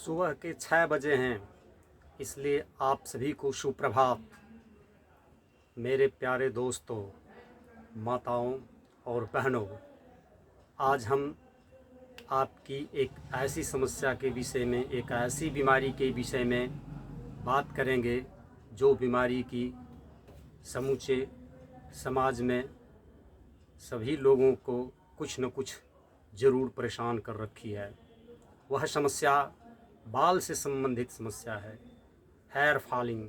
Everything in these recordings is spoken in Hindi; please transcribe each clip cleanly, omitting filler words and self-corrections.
सुबह के 6 बजे हैं, इसलिए आप सभी को सुप्रभात। मेरे प्यारे दोस्तों, माताओं और बहनों, आज हम आपकी एक ऐसी समस्या के विषय में, एक ऐसी बीमारी के विषय में बात करेंगे जो बीमारी की समूचे समाज में सभी लोगों को कुछ न कुछ ज़रूर परेशान कर रखी है। वह समस्या बाल से संबंधित समस्या है। हेयर फॉलिंग,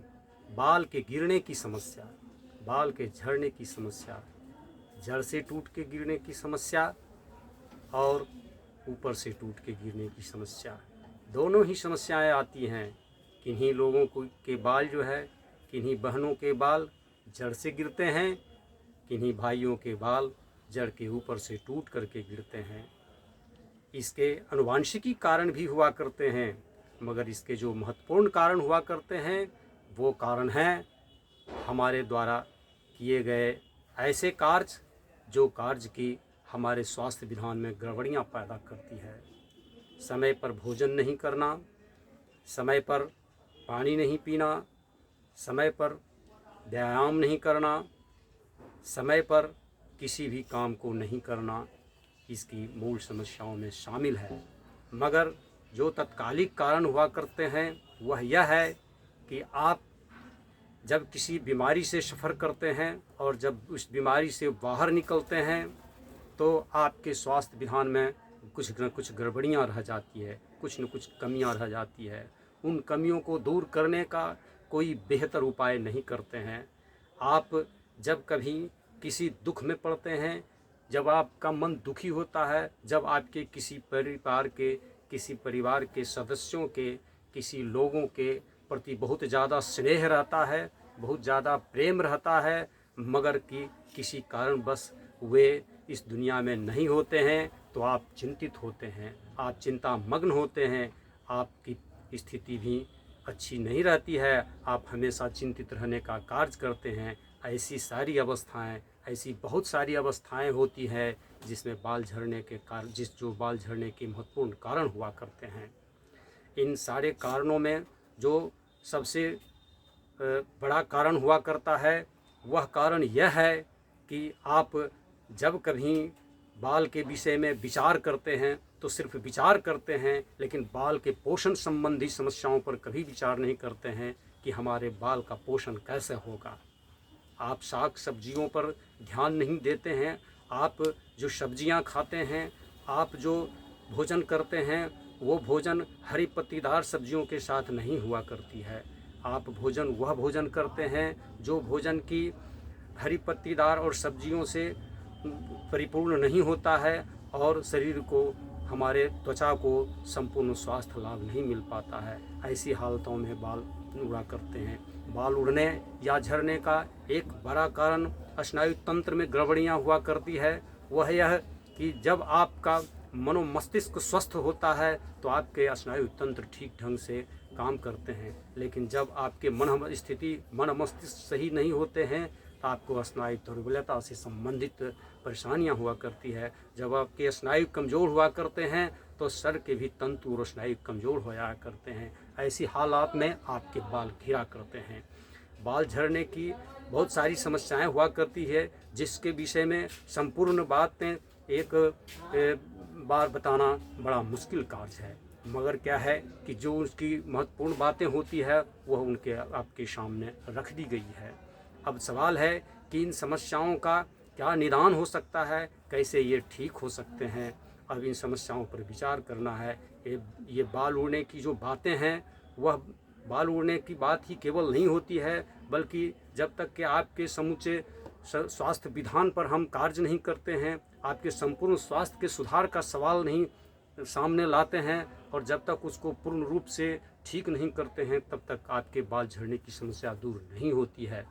बाल के गिरने की समस्या, बाल के झड़ने की समस्या, जड़ से टूट के गिरने की समस्या और ऊपर से टूट के गिरने की समस्या। दोनों ही समस्याएं आती हैं। किन्हीं लोगों को के बाल जो है, किन्हीं बहनों के बाल जड़ से गिरते हैं, किन्हीं भाइयों के बाल जड़ के ऊपर से टूट करके गिरते हैं। इसके आनुवांशिकी कारण भी हुआ करते हैं, मगर इसके जो महत्वपूर्ण कारण हुआ करते हैं वो कारण हैं हमारे द्वारा किए गए ऐसे कार्य जो कार्य की हमारे स्वास्थ्य विधान में गड़बड़ियाँ पैदा करती है। समय पर भोजन नहीं करना, समय पर पानी नहीं पीना, समय पर व्यायाम नहीं करना, समय पर किसी भी काम को नहीं करना, इसकी मूल समस्याओं में शामिल है। मगर जो तत्कालिक कारण हुआ करते हैं वह यह है कि आप जब किसी बीमारी से सफ़र करते हैं और जब उस बीमारी से बाहर निकलते हैं तो आपके स्वास्थ्य विधान में कुछ न कुछ गड़बड़ियाँ रह जाती है, कुछ न कुछ कमियाँ रह जाती है। उन कमियों को दूर करने का कोई बेहतर उपाय नहीं करते हैं। आप जब कभी किसी दुख में पड़ते हैं, जब आपका मन दुखी होता है, जब आपके किसी परिवार के सदस्यों के, किसी लोगों के प्रति बहुत ज़्यादा स्नेह रहता है, बहुत ज़्यादा प्रेम रहता है, मगर कि किसी कारणवश वे इस दुनिया में नहीं होते हैं तो आप चिंतित होते हैं, आप चिंता मग्न होते हैं, आपकी स्थिति भी अच्छी नहीं रहती है, आप हमेशा चिंतित रहने का कार्य करते हैं। ऐसी सारी अवस्थाएं, ऐसी बहुत सारी अवस्थाएं होती है जिसमें बाल झड़ने के कारण, जो बाल झड़ने के महत्वपूर्ण कारण हुआ करते हैं। इन सारे कारणों में जो सबसे बड़ा कारण हुआ करता है वह कारण यह है कि आप जब कभी बाल के विषय में विचार करते हैं तो सिर्फ विचार करते हैं, लेकिन बाल के पोषण संबंधी समस्याओं पर कभी विचार नहीं करते हैं कि हमारे बाल का पोषण कैसे होगा। आप साग सब्जियों पर ध्यान नहीं देते हैं। आप जो सब्जियां खाते हैं, आप जो भोजन करते हैं, वो भोजन हरी पत्तीदार सब्जियों के साथ नहीं हुआ करती है। आप वह भोजन करते हैं जो भोजन की हरी पत्तीदार और सब्जियों से परिपूर्ण नहीं होता है और शरीर को, हमारे त्वचा को संपूर्ण स्वास्थ्य लाभ नहीं मिल पाता है। ऐसी हालतों में बाल उड़ा करते हैं। बाल उड़ने या झड़ने का एक बड़ा कारण स्नायु तंत्र में गड़बड़ियाँ हुआ करती है। वह यह कि जब आपका मनोमस्तिष्क स्वस्थ होता है तो आपके स्नायु तंत्र ठीक ढंग से काम करते हैं, लेकिन जब आपके मन मस्तिष्क सही नहीं होते हैं तो आपको स्नायु दुर्बलता से संबंधित परेशानियां हुआ करती है। जब आपके स्नायु कमज़ोर हुआ करते हैं तो सर के भी तंतु और स्नायु कमज़ोर हो जाया करते हैं। ऐसी हालात में आपके बाल घिरा करते हैं। बाल झड़ने की बहुत सारी समस्याएं हुआ करती है जिसके विषय में संपूर्ण बातें एक बार बताना बड़ा मुश्किल कार्य है। मगर क्या है कि जो उसकी महत्वपूर्ण बातें होती है वह उनके आपके सामने रख दी गई है। अब सवाल है कि इन समस्याओं का क्या निदान हो सकता है, कैसे ये ठीक हो सकते हैं। अब इन समस्याओं पर विचार करना है। ये बाल उड़ने की जो बातें हैं, वह बाल उड़ने की बात ही केवल नहीं होती है, बल्कि जब तक कि आपके समूचे स्वास्थ्य विधान पर हम कार्य नहीं करते हैं, आपके संपूर्ण स्वास्थ्य के सुधार का सवाल नहीं सामने लाते हैं और जब तक उसको पूर्ण रूप से ठीक नहीं करते हैं, तब तक आपके बाल झड़ने की समस्या दूर नहीं होती है।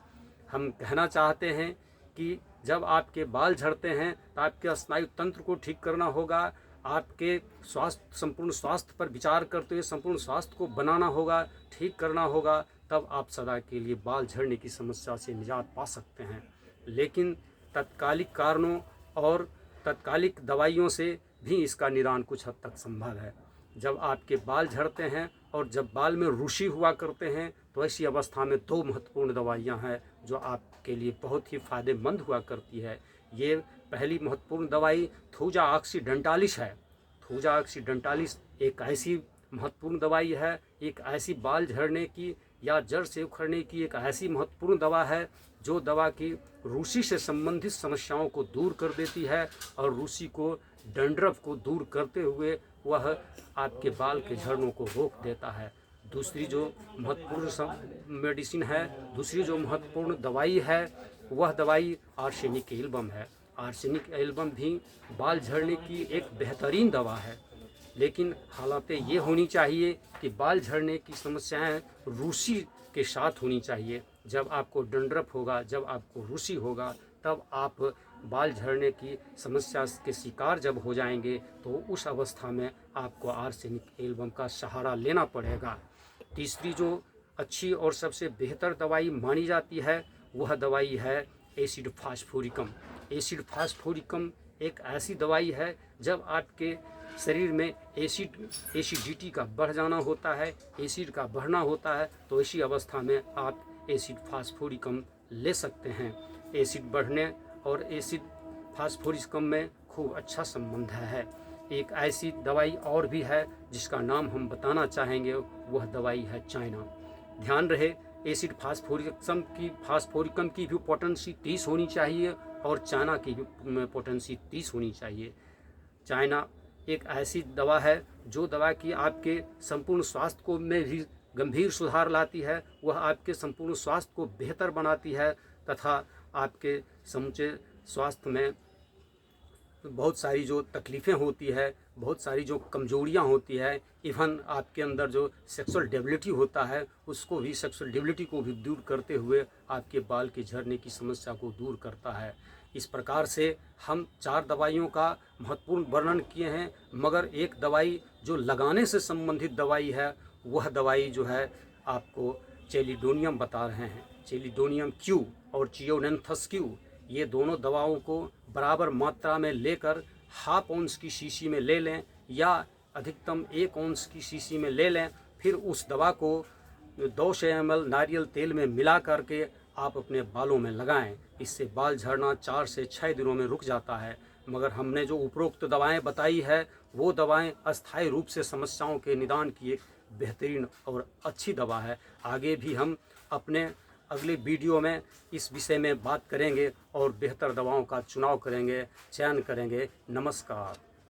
हम कहना चाहते हैं कि जब आपके बाल झड़ते हैं तो आपके स्नायु तंत्र को ठीक करना होगा, आपके संपूर्ण स्वास्थ्य पर विचार करते हुए संपूर्ण स्वास्थ्य को बनाना होगा, ठीक करना होगा, तब आप सदा के लिए बाल झड़ने की समस्या से निजात पा सकते हैं। लेकिन तत्कालिक कारणों और तत्कालिक दवाइयों से भी इसका निदान कुछ हद तक संभव है। जब आपके बाल झड़ते हैं और जब बाल में रुसी हुआ करते हैं, तो ऐसी अवस्था में 2 महत्वपूर्ण दवाइयाँ हैं जो आपके लिए बहुत ही फ़ायदेमंद हुआ करती है। ये पहली महत्वपूर्ण दवाई थूजा ऑक्सीडेंटालिस है। थूजा ऑक्सीडेंटालिस एक ऐसी महत्वपूर्ण दवाई है, एक ऐसी बाल झड़ने की या जड़ से उखड़ने की एक ऐसी महत्वपूर्ण दवा है जो दवा की रूसी से संबंधित समस्याओं को दूर कर देती है और रूसी को, डंड्रफ को दूर करते हुए वह आपके बाल के झड़नों को रोक देता है। दूसरी जो महत्वपूर्ण मेडिसिन है, दूसरी जो महत्वपूर्ण दवाई है, वह दवाई आर्सेनिक एल्बम है। आर्सेनिक एल्बम भी बाल झड़ने की एक बेहतरीन दवा है, लेकिन हालातें ये होनी चाहिए कि बाल झड़ने की समस्याएं रूसी के साथ होनी चाहिए। जब आपको डंड्रफ होगा, जब आपको रूसी होगा, तब आप बाल झड़ने की समस्या के शिकार जब हो जाएंगे, तो उस अवस्था में आपको आर्सेनिक एल्बम का सहारा लेना पड़ेगा। तीसरी जो अच्छी और सबसे बेहतर दवाई मानी जाती है, वह दवाई है एसिड फास्फोरिकम। एसिड फास्फोरिकम एक ऐसी दवाई है जब आपके शरीर में एसिडिटी का बढ़ जाना होता है, एसिड का बढ़ना होता है, तो ऐसी अवस्था में आप एसिड फास्फोरिकम ले सकते हैं। एसिड बढ़ने और एसिड फास्फोरिकम में खूब अच्छा संबंध है। एक ऐसी दवाई और भी है जिसका नाम हम बताना चाहेंगे, वह दवाई है चाइना। ध्यान रहे, एसिड फास्फोरिकम की भी पोटेंसी 30 होनी चाहिए और चाइना की भी पोटेंसी 30 होनी चाहिए। चाइना एक ऐसी दवा है जो दवा की आपके संपूर्ण स्वास्थ्य को में भी गंभीर सुधार लाती है। वह आपके संपूर्ण स्वास्थ्य को बेहतर बनाती है तथा आपके समूचे स्वास्थ्य में बहुत सारी जो तकलीफ़ें होती है, बहुत सारी जो कमजोरियां होती है, इवन आपके अंदर जो सेक्सुअल डेबिलिटी होता है, उसको भी, सेक्सुअल डेबिलिटी को भी दूर करते हुए आपके बाल के झड़ने की समस्या को दूर करता है। इस प्रकार से हम 4 दवाइयों का महत्वपूर्ण वर्णन किए हैं, मगर एक दवाई जो लगाने से संबंधित दवाई है, वह दवाई जो है आपको चेलिडोनियम बता रहे हैं। चेलिडोनियम क्यू और चियोनेंथस क्यू, ये दोनों दवाओं को बराबर मात्रा में लेकर 1/2 औंस की शीशी में ले लें या अधिकतम 1 औंस की शीशी में ले लें। फिर उस दवा को 200 ml नारियल तेल में मिला करके आप अपने बालों में लगाएं। इससे बाल झड़ना 4 से 6 दिनों में रुक जाता है। मगर हमने जो उपरोक्त दवाएं बताई है, वो दवाएं अस्थायी रूप से समस्याओं के निदान की एक बेहतरीन और अच्छी दवा है। आगे भी हम अपने अगले वीडियो में इस विषय में बात करेंगे और बेहतर दवाओं का चुनाव करेंगे, चयन करेंगे। नमस्कार।